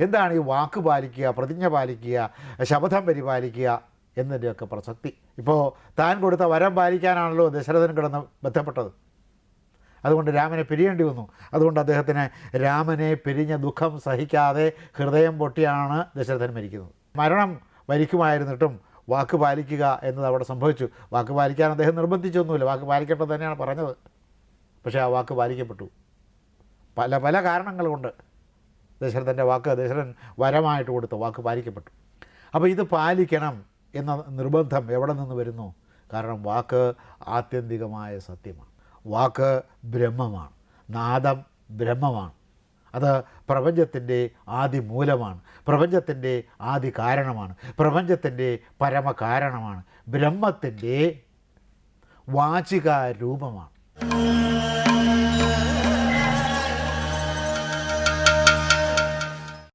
എന്താണ് ഈ വാക്ക് പാലിക്കുക, പ്രതിജ്ഞ പാലിക്കുക, ശപഥം പരിപാലിക്കുക എന്നതിൻ്റെയൊക്കെ പ്രസക്തി? ഇപ്പോൾ താൻ കൊടുത്ത വരം പാലിക്കാനാണല്ലോ ദശരഥൻ കിടന്ന് ബന്ധപ്പെട്ടത്. അതുകൊണ്ട് രാമനെ പിരിയേണ്ടി വന്നു. അതുകൊണ്ട് അദ്ദേഹത്തിന് രാമനെ പിരിഞ്ഞ ദുഃഖം സഹിക്കാതെ ഹൃദയം പൊട്ടിയാണ് ദശരഥൻ മരിക്കുന്നത്. മരണം വരിക്കുമായിരുന്നിട്ടും വാക്ക് പാലിക്കുക എന്നത് അവിടെ സംഭവിച്ചു. വാക്ക് പാലിക്കാൻ അദ്ദേഹം നിർബന്ധിച്ചൊന്നുമില്ല, വാക്ക് പാലിക്കേണ്ടത് തന്നെയാണ് പറഞ്ഞത്. പക്ഷേ ആ വാക്ക് പാലിക്കപ്പെട്ടു. പല പല കാരണങ്ങൾ കൊണ്ട് ദശരഥൻ്റെ വാക്ക്, ദശരഥൻ വരമായിട്ട് കൊടുത്ത വാക്ക് പാലിക്കപ്പെട്ടു. അപ്പോൾ ഇത് പാലിക്കണം എന്ന നിർബന്ധം എവിടെ നിന്ന് വരുന്നു? കാരണം വാക്ക് ആത്യന്തികമായ സത്യമാണ്. വാക്ക് ബ്രഹ്മമാണ്, നാദം ബ്രഹ്മമാണ്. അത് പ്രപഞ്ചത്തിൻ്റെ ആദി മൂലമാണ്, പ്രപഞ്ചത്തിൻ്റെ ആദി കാരണമാണ്, പ്രപഞ്ചത്തിൻ്റെ പരമകാരണമാണ്, ബ്രഹ്മത്തിൻ്റെ വാചിക രൂപമാണ്.